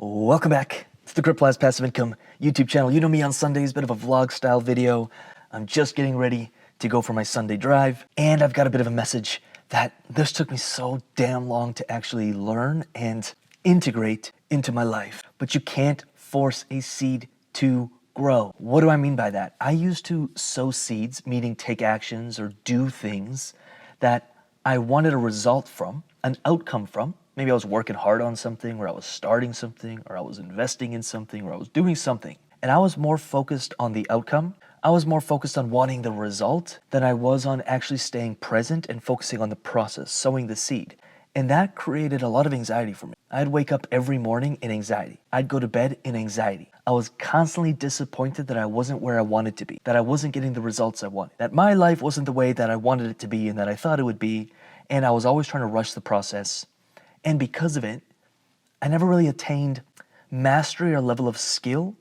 Welcome back to the CryptoLabs Passive Income YouTube channel. You know me on Sundays, bit of a vlog style video. I'm just getting ready to go for my Sunday drive, and I've got a bit of a message that this took me so damn long to actually learn and integrate into my life. But you can't force a seed to grow. What do I mean by that? I used to sow seeds, meaning take actions or do things that I wanted a result from, an outcome from. Maybe I was working hard on something, or I was starting something, or I was investing in something, or I was doing something. And I was more focused on the outcome. I was more focused on wanting the result than I was on actually staying present and focusing on the process, sowing the seed. And that created a lot of anxiety for me. I'd wake up every morning in anxiety. I'd go to bed in anxiety. I was constantly disappointed that I wasn't where I wanted to be, that I wasn't getting the results I wanted, that my life wasn't the way that I wanted it to be and that I thought it would be. And I was always trying to rush the process. And because of it, I never really attained mastery or level of skill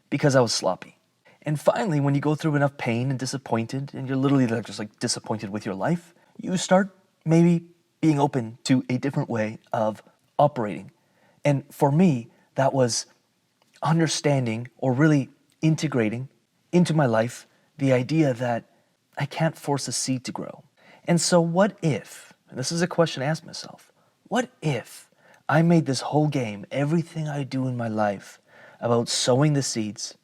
because I was sloppy. And finally, when you go through enough pain and disappointed, and you're literally just disappointed with your life, you start maybe being open to a different way of operating. And for me, that was understanding or really integrating into my life the idea that I can't force a seed to grow. And so what if, and this is a question I ask myself, what if I made this whole game, everything I do in my life, about sowing the seeds,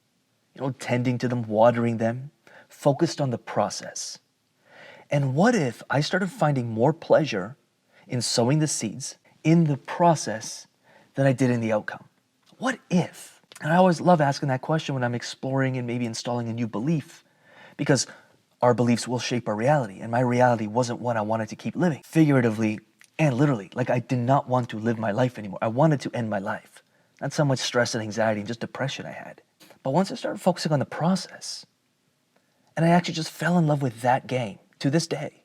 tending to them, watering them, focused on the process? And what if I started finding more pleasure in sowing the seeds, in the process, than I did in the outcome? What if? And I always love asking that question when I'm exploring and maybe installing a new belief, because our beliefs will shape our reality, and my reality wasn't one I wanted to keep living, figuratively and literally. Like, I did not want to live my life anymore. I wanted to end my life. That's how much stress and anxiety and just depression I had. But once I started focusing on the process, and I actually just fell in love with that game to this day,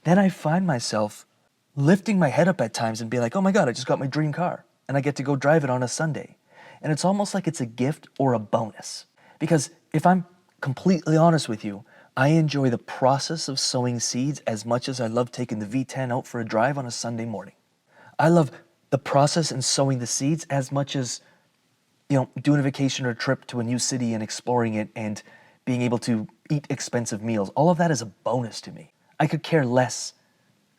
then I find myself lifting my head up at times and be like, oh my God, I just got my dream car and I get to go drive it on a Sunday. And it's almost like it's a gift or a bonus. Because if I'm completely honest with you, I enjoy the process of sowing seeds as much as I love taking the V10 out for a drive on a Sunday morning. I love the process and sowing the seeds as much as, doing a vacation or a trip to a new city and exploring it and being able to eat expensive meals. All of that is a bonus to me. I could care less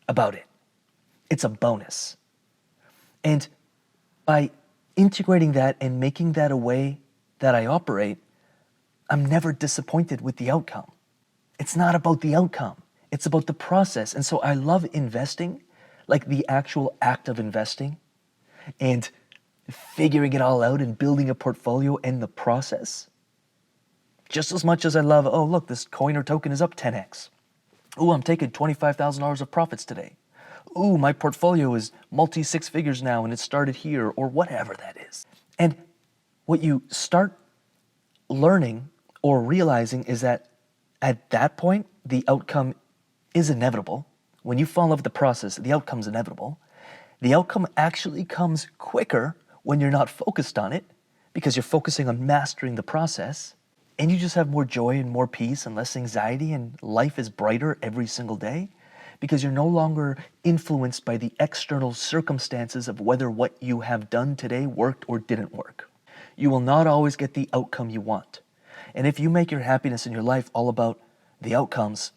about it. It's a bonus. And by integrating that and making that a way that I operate, I'm never disappointed with the outcome. It's not about the outcome. It's about the process. And so I love investing, like the actual act of investing and figuring it all out and building a portfolio in the process. Just as much as I love, oh, look, this coin or token is up 10x. Ooh, I'm taking $25,000 of profits today. Ooh, my portfolio is multi-six figures now and it started here, or whatever that is. And what you start learning or realizing is that at that point, the outcome is inevitable. When you fall in love with the process, the outcome's inevitable. The outcome actually comes quicker when you're not focused on it, because you're focusing on mastering the process, and you just have more joy and more peace and less anxiety, and life is brighter every single day because you're no longer influenced by the external circumstances of whether what you have done today worked or didn't work. You will not always get the outcome you want. And if you make your happiness in your life all about the outcomes,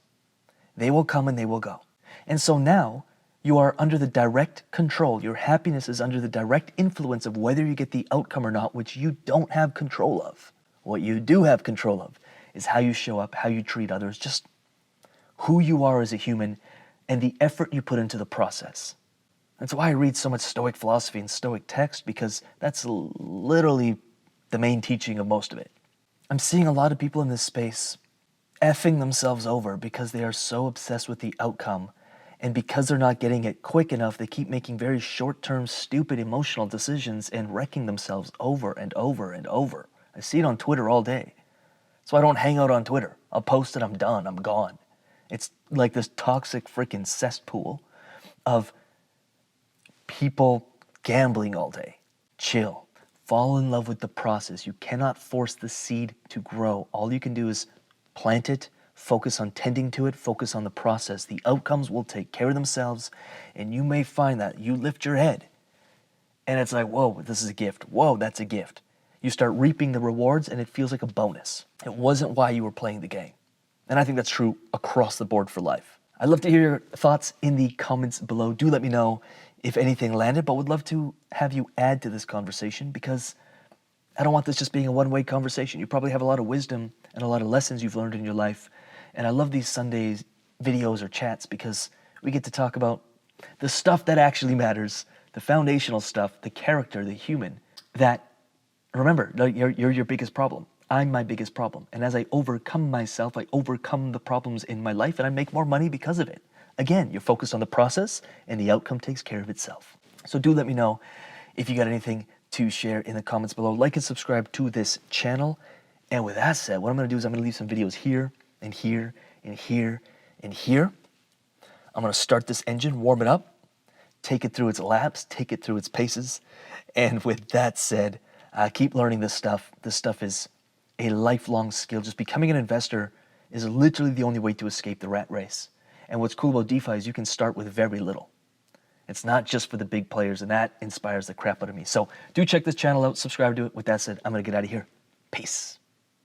they will come and they will go. And so now you are under the direct control. Your happiness is under the direct influence of whether you get the outcome or not, which you don't have control of. What you do have control of is how you show up, how you treat others, just who you are as a human and the effort you put into the process. That's why I read so much Stoic philosophy and Stoic text, because that's literally the main teaching of most of it. I'm seeing a lot of people in this space effing themselves over because they are so obsessed with the outcome, and because they're not getting it quick enough, they keep making very short-term, stupid, emotional decisions and wrecking themselves over and over and over. I see it on Twitter all day. So I don't hang out on Twitter. I'll post it, I'm done, I'm gone. It's like this toxic freaking cesspool of people gambling all day. Chill. Fall in love with the process. You cannot force the seed to grow. All you can do is plant it, focus on tending to it, focus on the process. The outcomes will take care of themselves, and you may find that you lift your head And it's like, whoa, this is a gift. Whoa, that's a gift. You start reaping the rewards and it feels like a bonus. It wasn't why you were playing the game. And I think that's true across the board for life. I'd love to hear your thoughts in the comments below. Do let me know if anything landed, but would love to have you add to this conversation because I don't want this just being a one-way conversation. You probably have a lot of wisdom and a lot of lessons you've learned in your life. And I love these Sundays videos or chats because we get to talk about the stuff that actually matters, the foundational stuff, the character, the human, that, remember, you're your biggest problem. I'm my biggest problem. And as I overcome myself, I overcome the problems in my life and I make more money because of it. Again, you're focused on the process and the outcome takes care of itself. So do let me know if you got anything to share in the comments below. Like and subscribe to this channel. And with that said, what I'm going to do is I'm going to leave some videos here and here and here and here. I'm going to start this engine, warm it up, take it through its laps, take it through its paces. And with that said, keep learning this stuff. This stuff is a lifelong skill. Just becoming an investor is literally the only way to escape the rat race. And what's cool about DeFi is you can start with very little. It's not just for the big players, and that inspires the crap out of me. So do check this channel out, subscribe to it. With that said, I'm going to get out of here. Peace.